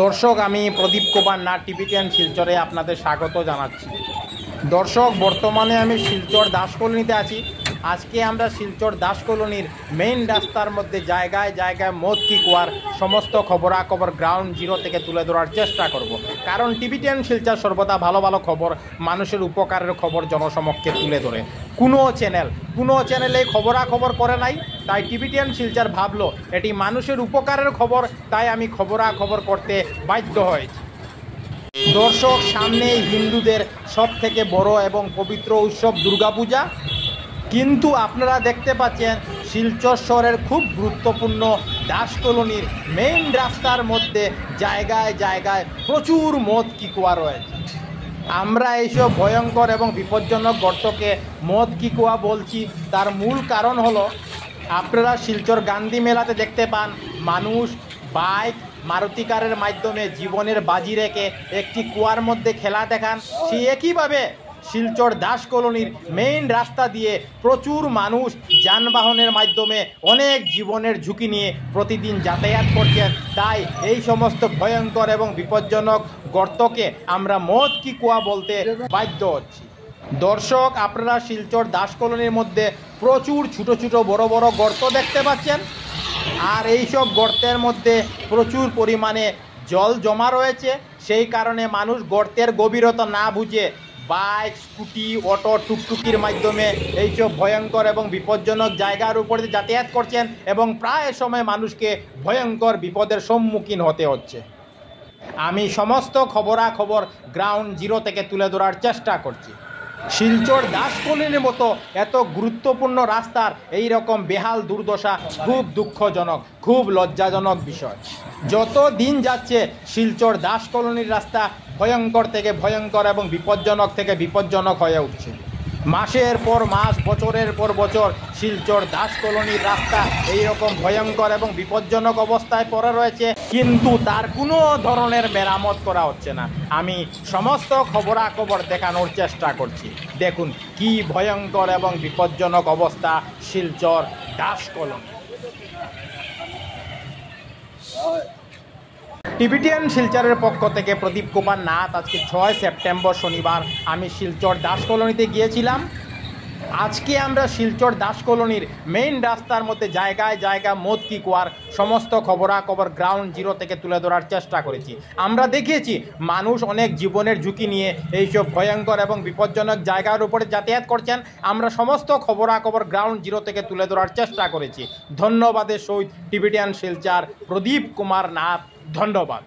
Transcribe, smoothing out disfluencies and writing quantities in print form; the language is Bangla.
দর্শক, আমি প্রদীপ কুমার নাথ টিভিটিএন শিলচরে আপনাদের স্বাগত জানাচ্ছি। দর্শক, বর্তমানে আমি শিলচর দাস কলোনিতে আছি। আজকে আমরা শিলচর দাস কলোনির মেইন রাস্তার মধ্যে জায়গায় জায়গায় মদ কি কুয়ার সমস্ত খবরাখবর গ্রাউন্ড জিরো থেকে তুলে ধরার চেষ্টা করব। কারণ টিভিটিএন শিলচর সর্বদা ভালো ভালো খবর, মানুষের উপকারের খবর জনসমক্ষে তুলে ধরে। কোনো চ্যানেলে খবরাখবর করে নাই, তাই টিভিটিএন শিলচর ভাবলো এটি মানুষের উপকারের খবর, তাই আমি খবরাখবর করতে বাধ্য হয়েছি। দর্শক, সামনে হিন্দুদের সব থেকে বড় এবং পবিত্র উৎসব দুর্গাপূজা, কিন্তু আপনারা দেখতে পাচ্ছেন শিলচর শহরের খুব গুরুত্বপূর্ণ দাস কলোনির মেইন রাস্তার মধ্যে জায়গায় জায়গায় প্রচুর মদ কি কুয়া রয়েছে। আমরা এইসব ভয়ঙ্কর এবং বিপজ্জনক গর্তকে মদ কি কুয়া বলছি, তার মূল কারণ হলো আপনারা শিলচর গান্ধী মেলাতে দেখতে পান মানুষ বাইক মারুতি কারের মাধ্যমে জীবনের বাজি রেখে একটি কুয়ার মধ্যে খেলা দেখান। সেই একইভাবে শিলচর দাস কলোনির মেইন রাস্তা দিয়ে প্রচুর মানুষ যানবাহনের মাধ্যমে অনেক জীবনের ঝুঁকি নিয়ে প্রতিদিন যাতায়াত করছেন। তাই এই সমস্ত ভয়ঙ্কর এবং বিপজ্জনক গর্তকে আমরা মদ কি কুয়া বলতে বাধ্য হচ্ছি। দর্শক, আপনারা শিলচর দাস কলোনির মধ্যে প্রচুর ছোটো ছোটো বড় বড় গর্ত দেখতে পাচ্ছেন, আর এইসব গর্তের মধ্যে প্রচুর পরিমাণে জল জমা রয়েছে। সেই কারণে মানুষ গর্তের গভীরতা না বুঝে বাইক, স্কুটি, অটো, টুকটুকির মাধ্যমে এইসব ভয়ঙ্কর এবং বিপজ্জনক জায়গার উপরে যাতায়াত করছেন এবং প্রায় সময় মানুষকে ভয়ঙ্কর বিপদের সম্মুখীন হতে হচ্ছে। আমি সমস্ত খবরাখবর গ্রাউন্ড জিরো থেকে তুলে ধরার চেষ্টা করছি। শিলচর দাস কলোনির মতো এত গুরুত্বপূর্ণ রাস্তার এই রকম বেহাল দুর্দশা খুব দুঃখজনক, খুব লজ্জাজনক বিষয়। যত দিন যাচ্ছে শিলচর দাস কলোনির রাস্তা ভয়ঙ্কর থেকে ভয়ঙ্কর এবং বিপজ্জনক থেকে বিপজ্জনক হয়ে উঠছে। মাসের পর মাস, বছরের পর বছর শিলচর দাস কলোনির রাস্তা এইরকম ভয়ঙ্কর এবং বিপজ্জনক অবস্থায় পড়ে রয়েছে, কিন্তু তার কোনো ধরনের মেরামত করা হচ্ছে না। আমি সমস্ত খবরাখবর দেখানোর চেষ্টা করছি। দেখুন কি ভয়ঙ্কর এবং বিপজ্জনক অবস্থা শিলচর দাস কলোনি। টিভিটিএন শিলচরের পক্ষ থেকে প্রদীপ কুমার নাথ। আজকে 6 সেপ্টেম্বর শনিবার আমি শিলচর দাস কলোনিতে গিয়েছিলাম। আজকে আমরা শিলচর দাস কলোনির মেইন রাস্তার মধ্যে জায়গায় জায়গায় মদ কি কুয়ার সমস্ত খবরাখবর গ্রাউন্ড জিরো থেকে তুলে ধরার চেষ্টা করেছি। আমরা দেখিয়েছি মানুষ অনেক জীবনের ঝুঁকি নিয়ে এইসব ভয়ঙ্কর এবং বিপজ্জনক জায়গার উপরে যাতায়াত করছেন। আমরা সমস্ত খবরাখবর গ্রাউন্ড জিরো থেকে তুলে ধরার চেষ্টা করেছি। ধন্যবাদের সহিত টিভিটিএন শিলচর প্রদীপ কুমার নাথ। ধন্যবাদ।